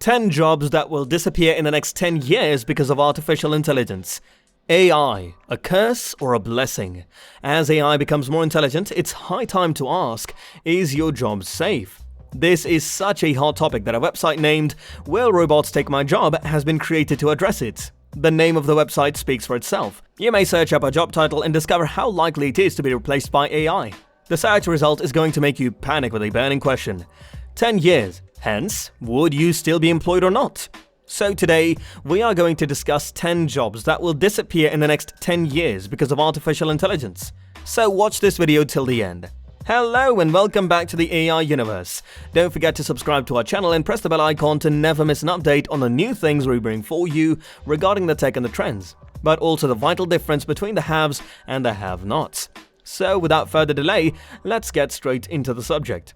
10 jobs that will disappear in the next 10 years because of artificial intelligence. AI, a curse or a blessing? As AI becomes more intelligent, it's high time to ask, is your job safe? This is such a hot topic that a website named Will Robots Take My Job has been created to address it. The name of the website speaks for itself. You may search up a job title and discover how likely it is to be replaced by AI. The search result is going to make you panic with a burning question. 10 years. Hence, would you still be employed or not? So today, we are going to discuss 10 jobs that will disappear in the next 10 years because of artificial intelligence. So watch this video till the end. Hello and welcome back to the AI universe. Don't forget to subscribe to our channel and press the bell icon to never miss an update on the new things we bring for you regarding the tech and the trends, but also the vital difference between the haves and the have-nots. So without further delay, let's get straight into the subject.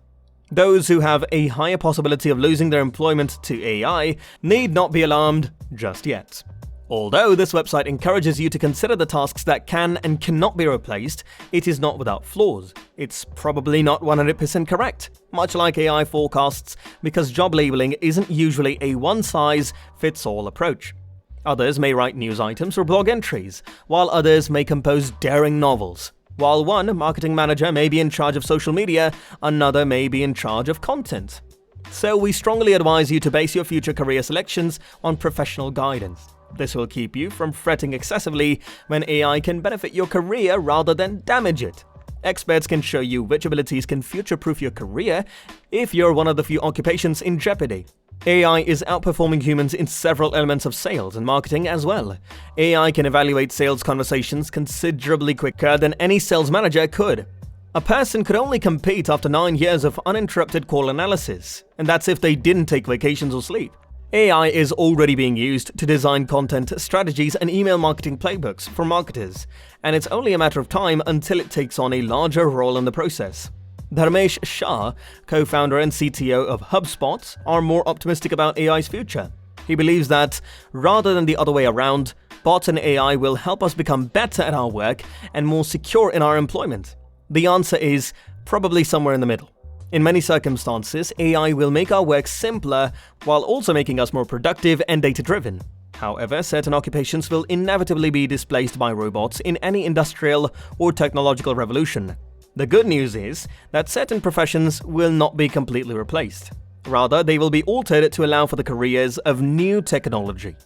Those who have a higher possibility of losing their employment to AI need not be alarmed just yet. Although this website encourages you to consider the tasks that can and cannot be replaced, it is not without flaws. It's probably not 100% correct, much like AI forecasts, because job labeling isn't usually a one-size-fits-all approach. Others may write news items or blog entries, while others may compose daring novels. While one marketing manager may be in charge of social media, another may be in charge of content. So we strongly advise you to base your future career selections on professional guidance. This will keep you from fretting excessively when AI can benefit your career rather than damage it. Experts can show you which abilities can future-proof your career if you're one of the few occupations in jeopardy. AI is outperforming humans in several elements of sales and marketing as well. AI can evaluate sales conversations considerably quicker than any sales manager could. A person could only compete after 9 years of uninterrupted call analysis, and that's if they didn't take vacations or sleep. AI is already being used to design content strategies and email marketing playbooks for marketers, and it's only a matter of time until it takes on a larger role in the process. Dharmesh Shah, co-founder and CTO of HubSpot, are more optimistic about AI's future. He believes that, rather than the other way around, bots and AI will help us become better at our work and more secure in our employment. The answer is probably somewhere in the middle. In many circumstances, AI will make our work simpler while also making us more productive and data-driven. However, certain occupations will inevitably be displaced by robots in any industrial or technological revolution. The good news is that certain professions will not be completely replaced. Rather, they will be altered to allow for the careers of new technology.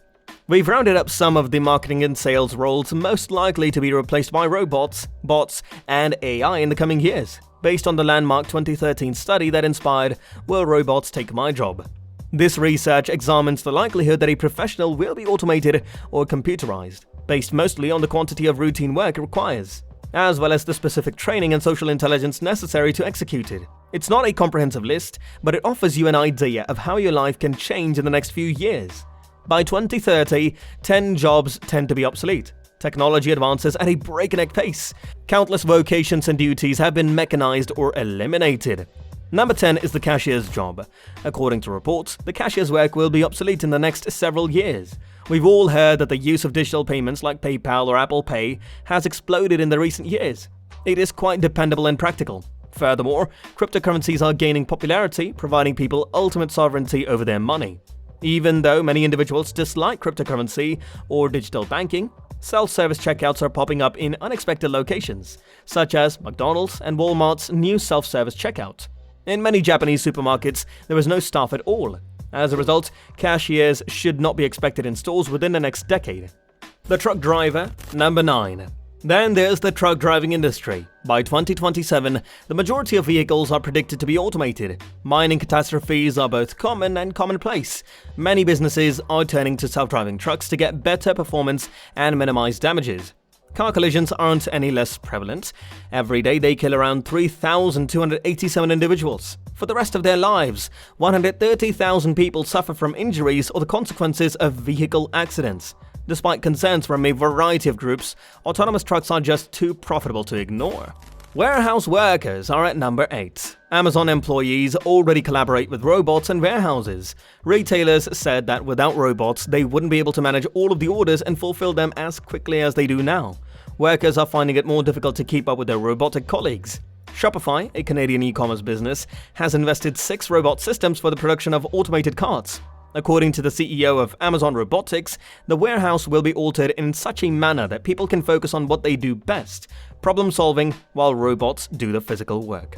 We've rounded up some of the marketing and sales roles most likely to be replaced by robots, bots, and AI in the coming years, based on the landmark 2013 study that inspired Will Robots Take My Job? This research examines the likelihood that a professional will be automated or computerized, based mostly on the quantity of routine work it requires, as well as the specific training and social intelligence necessary to execute it. It's not a comprehensive list, but it offers you an idea of how your life can change in the next few years. By 2030, 10 jobs tend to be obsolete. Technology advances at a breakneck pace. Countless vocations and duties have been mechanized or eliminated. Number 10 is the cashier's job. According to reports, the cashier's work will be obsolete in the next several years. We've all heard that the use of digital payments like PayPal or Apple Pay has exploded in the recent years. It is quite dependable and practical. Furthermore, cryptocurrencies are gaining popularity, providing people ultimate sovereignty over their money. Even though many individuals dislike cryptocurrency or digital banking, self-service checkouts are popping up in unexpected locations, such as McDonald's and Walmart's new self-service checkout. In many Japanese supermarkets, there is no staff at all. As a result, cashiers should not be expected in stores within the next decade. The truck driver, number 9. Then there's the truck driving industry. By 2027, the majority of vehicles are predicted to be automated. Mining catastrophes are both common and commonplace. Many businesses are turning to self-driving trucks to get better performance and minimize damages. Car collisions aren't any less prevalent. Every day they kill around 3,287 individuals. For the rest of their lives, 130,000 people suffer from injuries or the consequences of vehicle accidents. Despite concerns from a variety of groups, autonomous trucks are just too profitable to ignore. Warehouse workers are at number 8. Amazon employees already collaborate with robots and warehouses. Retailers said that without robots, they wouldn't be able to manage all of the orders and fulfill them as quickly as they do now. Workers are finding it more difficult to keep up with their robotic colleagues. Shopify, a Canadian e-commerce business, has invested 6 robot systems for the production of automated carts. According to the CEO of Amazon Robotics, the warehouse will be altered in such a manner that people can focus on what they do best, problem solving, while robots do the physical work.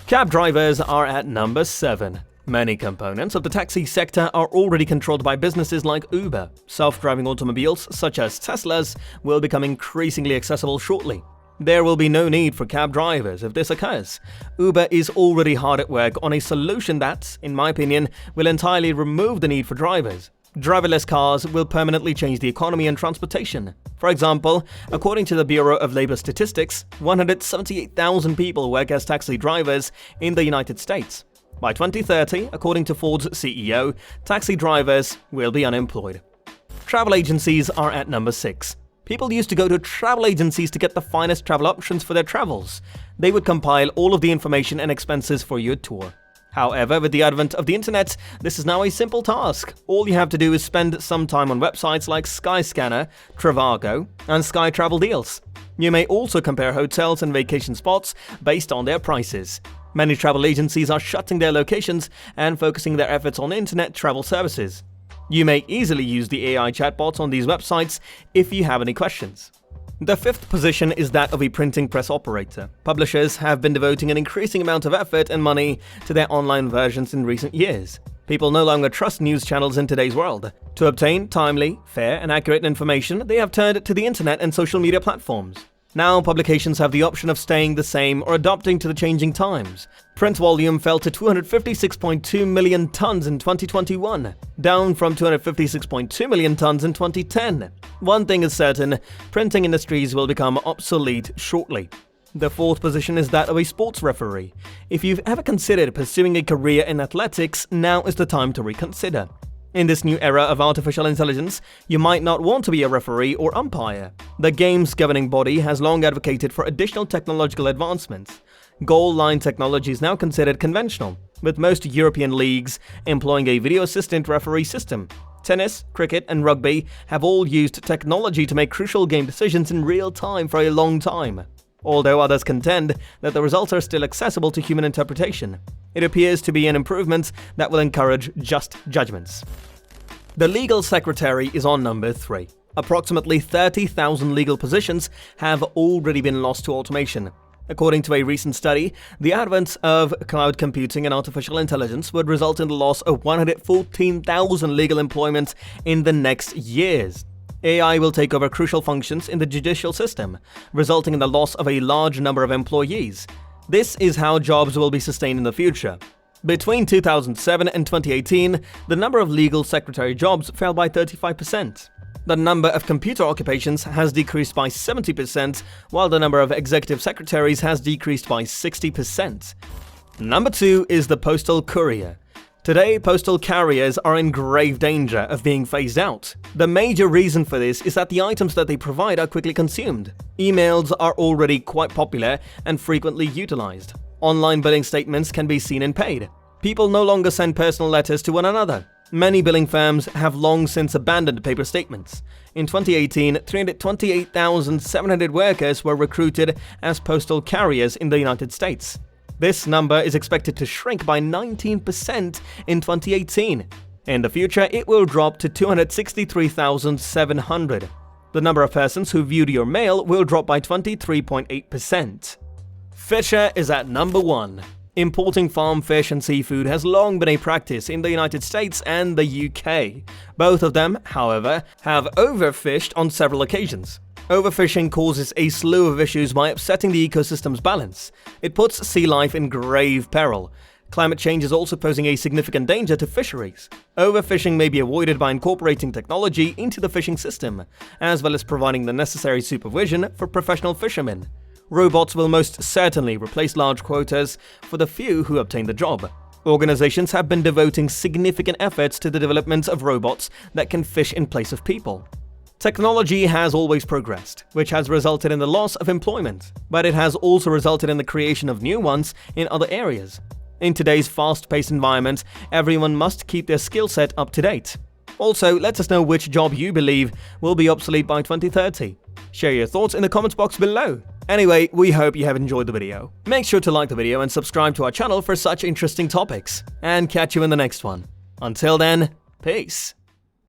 Cab drivers are at number 7. Many components of the taxi sector are already controlled by businesses like Uber. Self-driving automobiles, such as Teslas, will become increasingly accessible shortly. There will be no need for cab drivers if this occurs. Uber is already hard at work on a solution that, in my opinion, will entirely remove the need for drivers. Driverless cars will permanently change the economy and transportation. For example, according to the Bureau of Labor Statistics, 178,000 people work as taxi drivers in the United States. By 2030, according to Ford's CEO, taxi drivers will be unemployed. Travel agencies are at number 6. People used to go to travel agencies to get the finest travel options for their travels. They would compile all of the information and expenses for your tour. However, with the advent of the internet, this is now a simple task. All you have to do is spend some time on websites like Skyscanner, Trivago, and Sky Travel Deals. You may also compare hotels and vacation spots based on their prices. Many travel agencies are shutting their locations and focusing their efforts on internet travel services. You may easily use the AI chatbots on these websites if you have any questions. The 5th position is that of a printing press operator. Publishers have been devoting an increasing amount of effort and money to their online versions in recent years. People no longer trust news channels in today's world. To obtain timely, fair, and accurate information, they have turned to the internet and social media platforms. Now, publications have the option of staying the same or adapting to the changing times. Print volume fell to 256.2 million tons in 2021, down from 256.2 million tons in 2010. One thing is certain, printing industries will become obsolete shortly. The 4th position is that of a sports referee. If you've ever considered pursuing a career in athletics, now is the time to reconsider. In this new era of artificial intelligence, you might not want to be a referee or umpire. The game's governing body has long advocated for additional technological advancements. Goal line technology is now considered conventional, with most European leagues employing a video assistant referee system. Tennis, cricket, and rugby have all used technology to make crucial game decisions in real time for a long time. Although others contend that the results are still accessible to human interpretation, it appears to be an improvement that will encourage just judgments. The legal secretary is on number 3. Approximately 30,000 legal positions have already been lost to automation. According to a recent study, the advent of cloud computing and artificial intelligence would result in the loss of 114,000 legal employments in the next years. AI will take over crucial functions in the judicial system, resulting in the loss of a large number of employees. This is how jobs will be sustained in the future. Between 2007 and 2018, the number of legal secretary jobs fell by 35%. The number of computer occupations has decreased by 70%, while the number of executive secretaries has decreased by 60%. Number 2 is the postal courier. Today, postal carriers are in grave danger of being phased out. The major reason for this is that the items that they provide are quickly consumed. Emails are already quite popular and frequently utilized. Online billing statements can be seen and paid. People no longer send personal letters to one another. Many billing firms have long since abandoned paper statements. In 2018, 328,700 workers were recruited as postal carriers in the United States. This number is expected to shrink by 19% in 2018. In the future, it will drop to 263,700. The number of persons who viewed your mail will drop by 23.8%. Fisher is at number 1. Importing farm fish and seafood has long been a practice in the United States and the UK. Both of them, however, have overfished on several occasions. Overfishing causes a slew of issues by upsetting the ecosystem's balance. It puts sea life in grave peril. Climate change is also posing a significant danger to fisheries. Overfishing may be avoided by incorporating technology into the fishing system, as well as providing the necessary supervision for professional fishermen. Robots will most certainly replace large quotas for the few who obtain the job. Organizations have been devoting significant efforts to the development of robots that can fish in place of people. Technology has always progressed, which has resulted in the loss of employment, but it has also resulted in the creation of new ones in other areas. In today's fast-paced environment, everyone must keep their skill set up to date. Also, let us know which job you believe will be obsolete by 2030. Share your thoughts in the comments box below. Anyway, we hope you have enjoyed the video. Make sure to like the video and subscribe to our channel for such interesting topics. And catch you in the next one. Until then, Peace.